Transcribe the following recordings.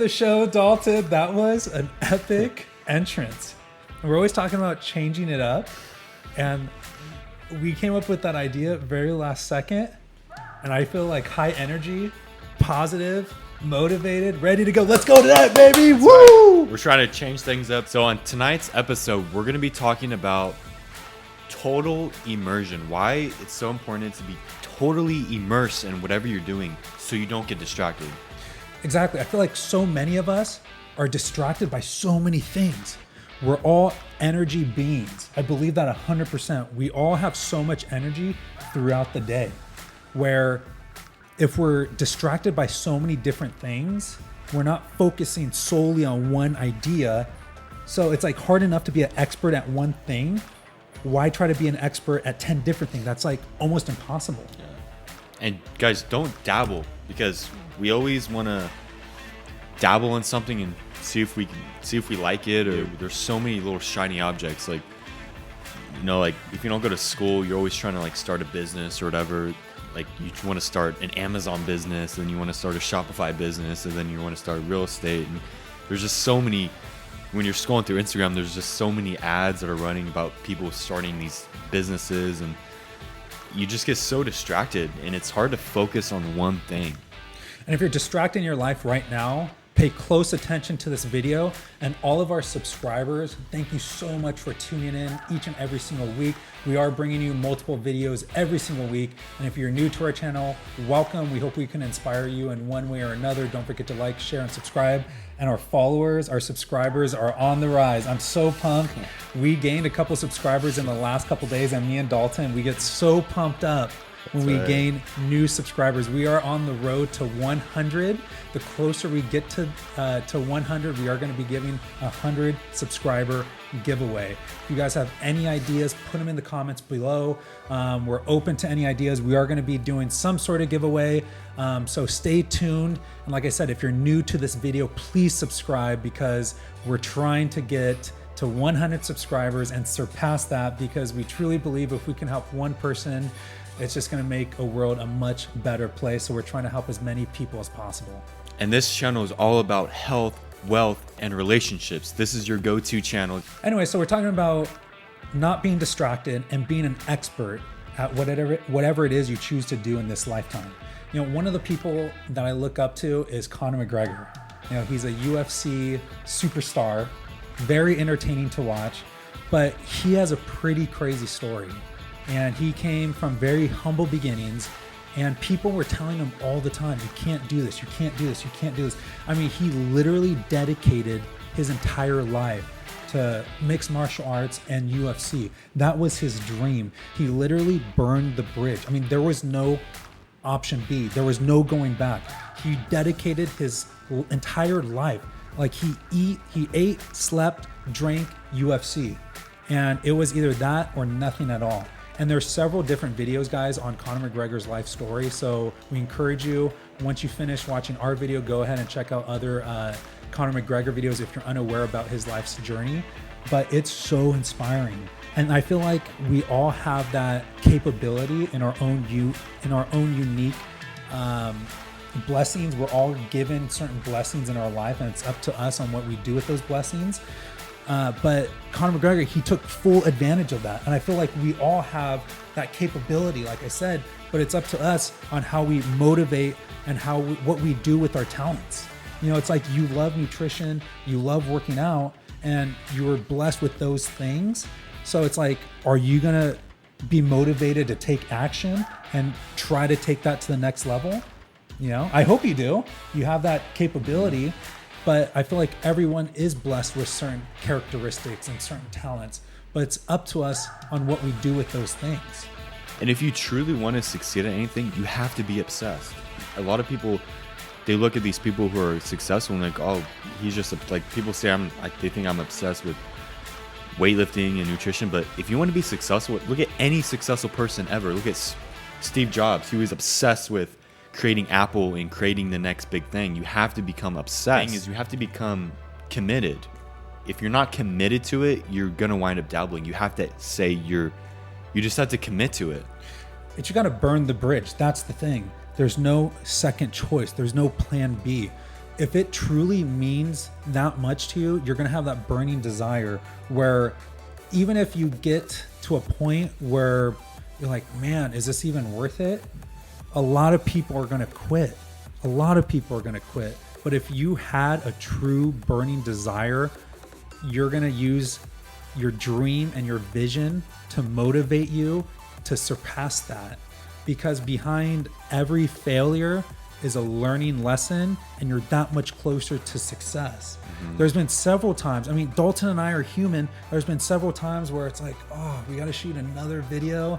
the show, Dalton. That was an epic entrance. And we're always talking about changing it up. And we came up with that idea very last second. And I feel like high energy, positive, motivated, ready to go. Let's go to that, baby. Woo! Right. We're trying to change things up. So on tonight's episode, we're going to be talking about total immersion. Why it's so important to be totally immersed in whatever you're doing so you don't get distracted. Exactly. I feel like so many of us are distracted by so many things. We're all energy beings. I believe that 100%. We all have so much energy throughout the day, where if we're distracted by so many different things, we're not focusing solely on one idea. So it's like hard enough to be an expert at one thing. Why try to be an expert at 10 different things? That's like almost impossible. Yeah. And guys, don't dabble, because we always want to dabble in something and see if we like it, or there's so many little shiny objects. Like, you know, like if you don't go to school, you're always trying to like start a business or whatever. Like you want to start an Amazon business, and you want to start a Shopify business, and then you want to start real estate. And there's just so many, when you're scrolling through Instagram, there's just so many ads that are running about people starting these businesses, and you just get so distracted, and it's hard to focus on one thing. And if you're distracted in your life right now, pay close attention to this video. And all of our subscribers, thank you so much for tuning in each and every single week. We are bringing you multiple videos every single week. And if you're new to our channel, welcome. We hope we can inspire you in one way or another. Don't forget to like, share, and subscribe. And our followers, our subscribers are on the rise. I'm so pumped. We gained a couple subscribers in the last couple days, and me and Dalton, we get so pumped up when we gain new subscribers. We are on the road to 100. The closer we get to 100, we are going to be giving a 100 subscriber giveaway. If you guys have any ideas, put them in the comments below. We're open to any ideas. We are going to be doing some sort of giveaway. So stay tuned. And like I said, if you're new to this video, please subscribe, because we're trying to get to 100 subscribers and surpass that, because we truly believe if we can help one person, it's just going to make a world a much better place. So we're trying to help as many people as possible. And this channel is all about health, wealth, and relationships. This is your go-to channel. Anyway, so we're talking about not being distracted and being an expert at whatever it is you choose to do in this lifetime. You know, one of the people that I look up to is Conor McGregor. You know, he's a UFC superstar, very entertaining to watch, but he has a pretty crazy story. And he came from very humble beginnings, and people were telling him all the time, you can't do this, you can't do this, you can't do this. I mean, he literally dedicated his entire life to mixed martial arts and UFC. That was his dream. He literally burned the bridge. I mean, there was no option B. There was no going back. He dedicated his entire life. Like he ate, slept, drank UFC. And it was either that or nothing at all. And there's several different videos, guys, on Conor McGregor's life story. So we encourage you, once you finish watching our video, go ahead and check out other Conor McGregor videos if you're unaware about his life's journey. But it's so inspiring. And I feel like we all have that capability in our own unique blessings. We're all given certain blessings in our life, and it's up to us on what we do with those blessings. But Conor McGregor, he took full advantage of that. And I feel like we all have that capability, like I said, but it's up to us on how we motivate and what we do with our talents. You know, it's like you love nutrition, you love working out, and you were blessed with those things. So it's like, are you going to be motivated to take action and try to take that to the next level? You know, I hope you do. You have that capability. But I feel like everyone is blessed with certain characteristics and certain talents, but it's up to us on what we do with those things. And if you truly want to succeed at anything, you have to be obsessed. A lot of people, they look at these people who are successful and like, oh, he's just like, people say they think I'm obsessed with weightlifting and nutrition. But if you want to be successful, look at any successful person ever. Look at Steve Jobs. He was obsessed with creating Apple and creating the next big thing. You have to become obsessed. The thing is, you have to become committed. If you're not committed to it, you're gonna wind up dabbling. You have to say you just have to commit to it. But you got to burn the bridge. That's the thing. There's no second choice. There's no plan B. if it truly means that much to you, you're going to have that burning desire where even if you get to a point where you're like, man, is this even worth it? A lot of people are going to quit. A lot of people are going to quit. But if you had a true burning desire, you're going to use your dream and your vision to motivate you to surpass that. Because behind every failure is a learning lesson, and you're that much closer to success. There's been several times, I mean, Dalton and I are human. There's been several times where it's like, oh, we got to shoot another video.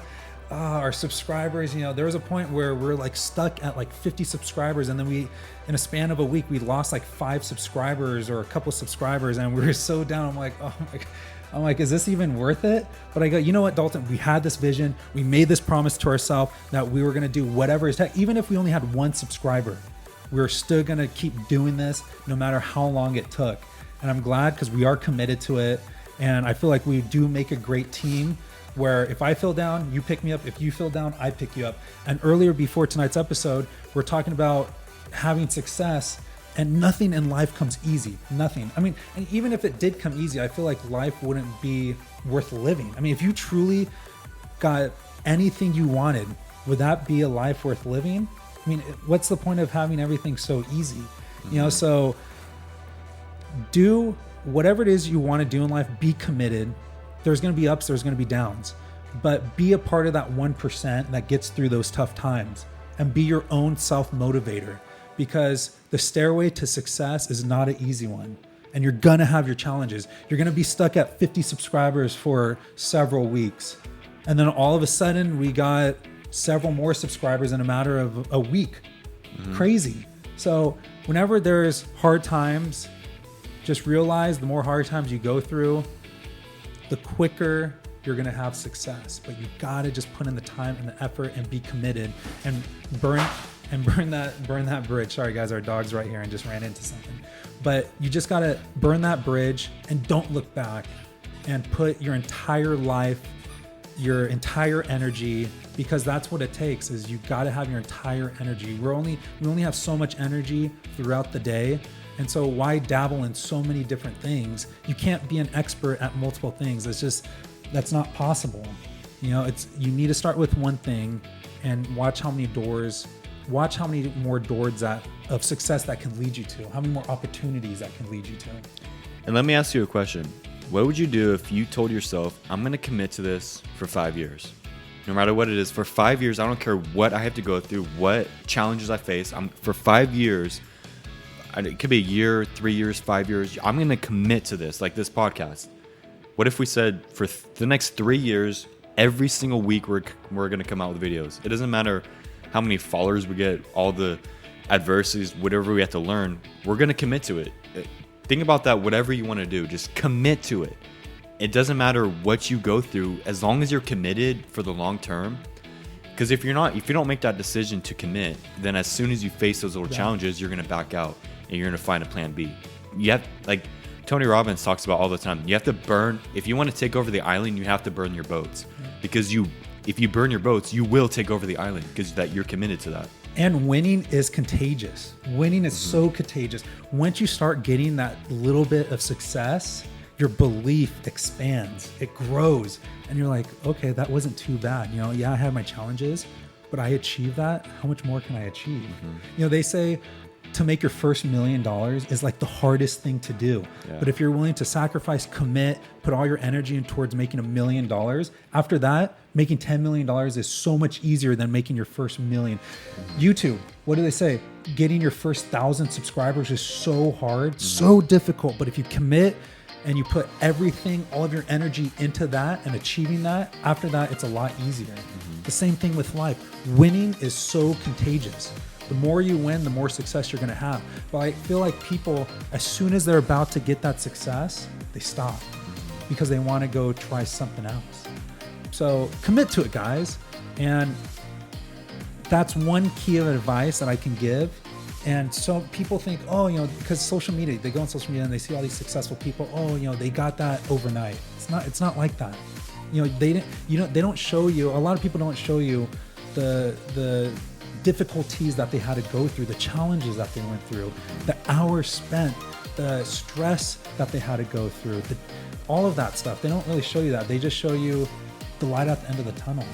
Our subscribers, there was a point where we're like stuck at like 50 subscribers, and then in a span of a week, we lost like 5 subscribers or a couple subscribers, and we were so down. I'm like, oh my God. I'm like, is this even worth it? But I go, you know what, Dalton, we had this vision. We made this promise to ourselves that we were going to do whatever it takes. Even if we only had 1 subscriber, we were still going to keep doing this no matter how long it took. And I'm glad because we are committed to it. And I feel like we do make a great team where if I feel down, you pick me up. If you feel down, I pick you up. And earlier before tonight's episode, we're talking about having success. And nothing in life comes easy. Nothing. I mean, and even if it did come easy, I feel like life wouldn't be worth living. I mean, if you truly got anything you wanted, would that be a life worth living? I mean, what's the point of having everything so easy? So do whatever it is you want to do in life, be committed. There's going to be ups, there's going to be downs, but be a part of that 1% that gets through those tough times, and be your own self-motivator. Because the stairway to success is not an easy one. And you're going to have your challenges. You're going to be stuck at 50 subscribers for several weeks. And then all of a sudden, we got several more subscribers in a matter of a week. Crazy. So whenever there's hard times, just realize the more hard times you go through, the quicker you're going to have success. But you got to just put in the time and the effort and be committed and burn that bridge. Sorry guys, our dog's right here and just ran into something. But you just gotta burn that bridge and don't look back, and put your entire life, your entire energy, because that's what it takes. Is you gotta have your entire energy. We only have so much energy throughout the day. And so why dabble in so many different things? You can't be an expert at multiple things. That's not possible. You need to start with one thing and watch how many more doors of success that can lead you to, how many more opportunities that can lead you to. And let me ask you a question. What would you do if you told yourself, I'm going to commit to this for 5 years? No matter what it is, for 5 years, I don't care what I have to go through, what challenges I face. For 5 years, it could be a year, 3 years, 5 years. I'm going to commit to this, like this podcast. What if we said for the next 3 years, every single week we're going to come out with videos? It doesn't matter how many followers we get, all the adversities, whatever we have to learn, we're going to commit to it. Think about that, whatever you want to do, just commit to it. It doesn't matter what you go through, as long as you're committed for the long term. Because if you don't make that decision to commit, then as soon as you face those little challenges, you're going to back out and you're going to find a plan B. You have, like Tony Robbins talks about all the time, you have to burn, if you want to take over the island, you have to burn your boats. Because if you burn your boats, you will take over the island because that you're committed to that. And winning is contagious. Winning is so contagious. Once you start getting that little bit of success, your belief expands, it grows. And you're like, okay, that wasn't too bad. I had my challenges, but I achieved that. How much more can I achieve? They say to make your first $1 million is like the hardest thing to do. Yeah. But if you're willing to sacrifice, commit, put all your energy in towards making $1 million, after that, making $10 million is so much easier than making your first $1 million. YouTube, what do they say? Getting your first 1,000 subscribers is so hard, so difficult. But if you commit and you put everything, all of your energy into that and achieving that, after that, it's a lot easier. The same thing with life. Winning is so contagious. The more you win, the more success you're going to have. But I feel like people, as soon as they're about to get that success, they stop because they want to go try something else. So commit to it, guys. And that's one key of advice that I can give. And so people think, because social media, they go on social media and they see all these successful people. They got that overnight. It's not like that. They don't show you. A lot of people don't show you the difficulties that they had to go through, the challenges that they went through, the hours spent, the stress that they had to go through, all of that stuff. They don't really show you that. They just show you the light at the end of the tunnel.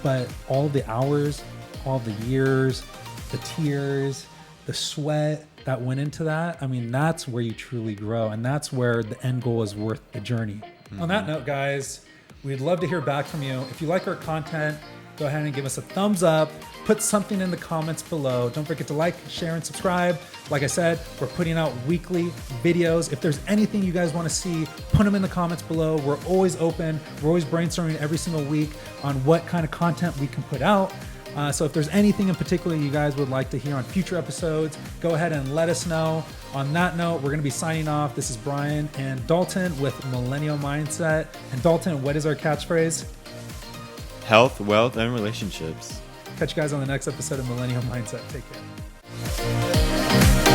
But all the hours, all the years, the tears, the sweat that went into that, I mean, that's where you truly grow. And that's where the end goal is worth the journey. On that note, guys, we'd love to hear back from you. If you like our content, go ahead and give us a thumbs up. Put something in the comments below. Don't forget to like, share, and subscribe. Like I said, we're putting out weekly videos. If there's anything you guys want to see, put them in the comments below. We're always open. We're always brainstorming every single week on what kind of content we can put out. So if there's anything in particular you guys would like to hear on future episodes, go ahead and let us know. On that note, we're going to be signing off. This is Bryan and Dalton with Millennial Mindset. And Dalton, what is our catchphrase? Health, wealth, and relationships. Catch you guys on the next episode of Millennial Mindset. Take care.